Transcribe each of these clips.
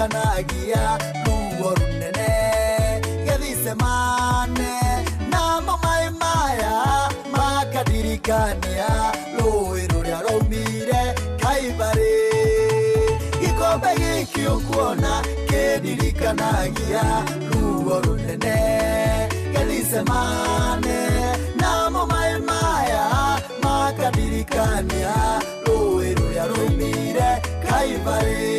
ririkanagia ruo runene Gethisemane namo mai maya makadirikania rũĩ rũrĩa rwaumire Kalvari gikombe gĩkĩ ũkuona kĩndirikanagia ruo runene Gethisemane namo mai maya makadirikania rũĩ rũrĩa rwaumire Kalvari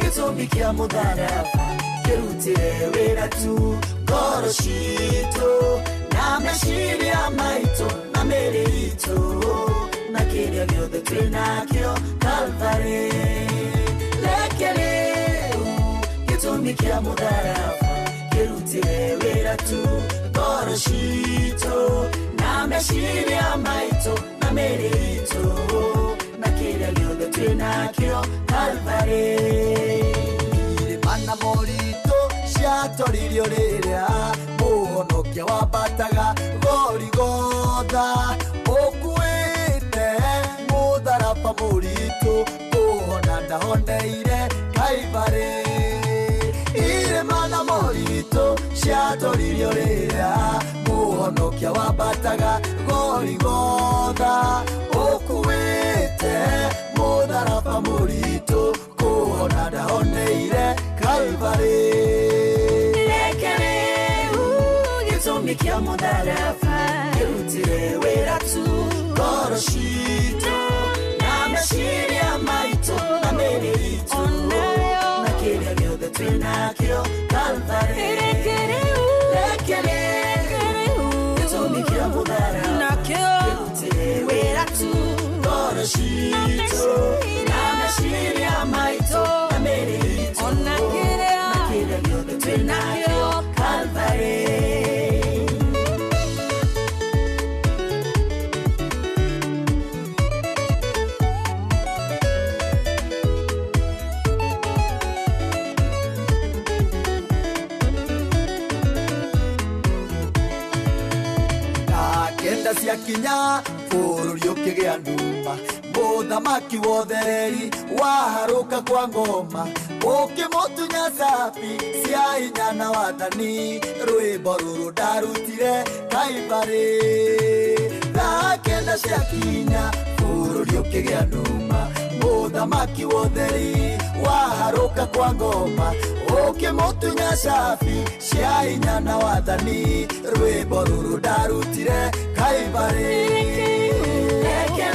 gĩtũmi kĩa mũtharaba kĩrutire wĩra tu ngoro citũ na meciria maitũ na mĩĩrĩ itũ na kĩrĩa gĩothe twĩ nakĩo Kalvari reke rĩu gĩtũmi kĩa mũtharaba kĩrutire wĩra tu ngoro citũ na meciria maitũ na mĩĩrĩ itũ na kĩrĩa gĩothe twĩ nakĩo Kalvari Mana moritũ ciatoririo rĩrĩa mũhonokia wambataga Golgotha ũkuĩte mũtharaba mũritũ kũhona ndahoneire Kalvari irĩma na moritũ ciatoririo rĩrĩa mũhonokia wambataga Golgotha ũkuĩte mũtharaba mũritũ kũhona ndahoneire Kalvari reke rĩu gĩtũmi kĩa mũtharaba kĩrutire wĩra tu ngoro citũ na meciria maitũ na mĩĩrĩ itũ na kĩrĩa gĩothe twĩ nakĩo Kalvari reke rĩu gĩtũmi kĩa mũtharaba kĩrutire wĩra tu ngoro citũ na meciria maitũ na mĩĩrĩ itũ na kĩrĩa gĩothe twĩ nakĩo Kalvari Kenda ciakinya bũrũri ũkĩgĩa nduma mũthamaki wothereri waharũka kwa ngoma ũkĩmũtunya cabi cia hinya na wathani rwĩmbo rũrũ ndarutire Kalvari kenda ciakinya bũrũri ũkĩgĩa nduma mũthamaki wothereri waharũka kwa ngoma ũkĩmũtunya cabi cia hinya na wathani rwĩmbo rũrũ ndarutire Kalvari reke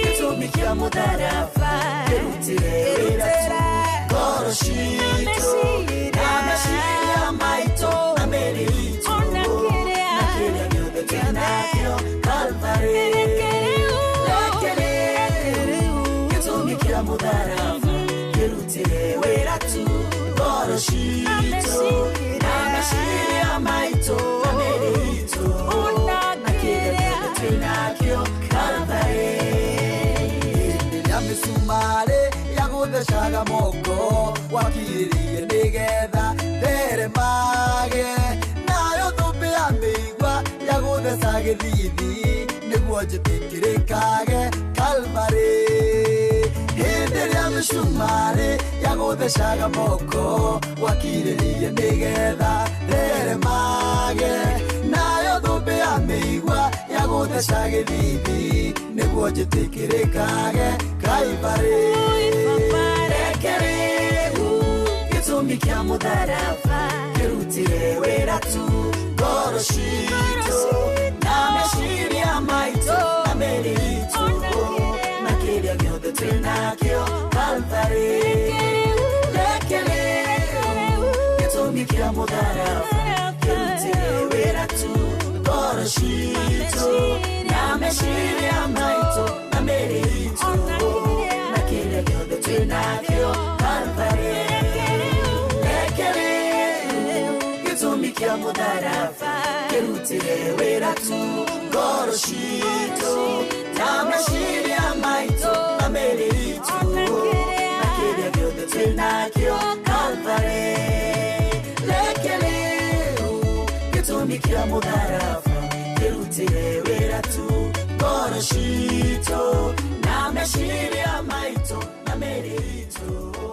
gĩtũmi kĩa mũtharaba kĩrutire wĩra tu ngoro citũ na meciria maitũ na mĩĩrĩ itũ na kĩrĩa gĩothe twĩ nakĩo Kalvari reke rĩu gĩtũmi kĩa mũtharaba kĩrutire wĩra tu ngoro citũ na meciria maitũ na mĩĩrĩ itũ na kĩrĩa gĩothe twĩ nakĩo Kalvari rĩrĩa mĩcumarĩ yagũthecaga moko wakirĩrĩirie nĩgetha theremage nayo thũmbĩ ya mĩigua yagũtheca gĩthithi nĩguo njĩtĩkĩrĩkage Kalvari hĩndĩ ĩrĩa mĩcumarĩ yagũthecaga moko wakirĩrĩirie nĩgetha theremage nayo thũmbĩ ya mĩigua yagũtheca gĩthithi nĩguo njĩtĩkĩrĩkage Kalvari reke rĩu gĩtũmi kĩa mũtharaba kĩrutire wĩra tu ngoro citũ na meciria maitũ na mĩĩrĩ itũ na kĩrĩa gĩothe twĩ nakĩo Kalvari reke rĩu gĩtũmi kĩa mũtharaba kĩrutire wĩra tu ngoro citũ na meciria maitũ na mĩĩrĩ itũ na kĩrĩa gĩothe twĩ nakĩo Kalvari reke rĩu gĩtũmi kĩa mũtharaba kĩrutire wĩra tu ngoro citũ na meciria maitũ na mĩĩrĩ itũ na kĩrĩa gĩothe twĩ nakĩo Kalvari reke rĩu gĩtũmi kĩa mũtharaba kĩrutire wĩra tu ngoro citũ na meciria maitũ merito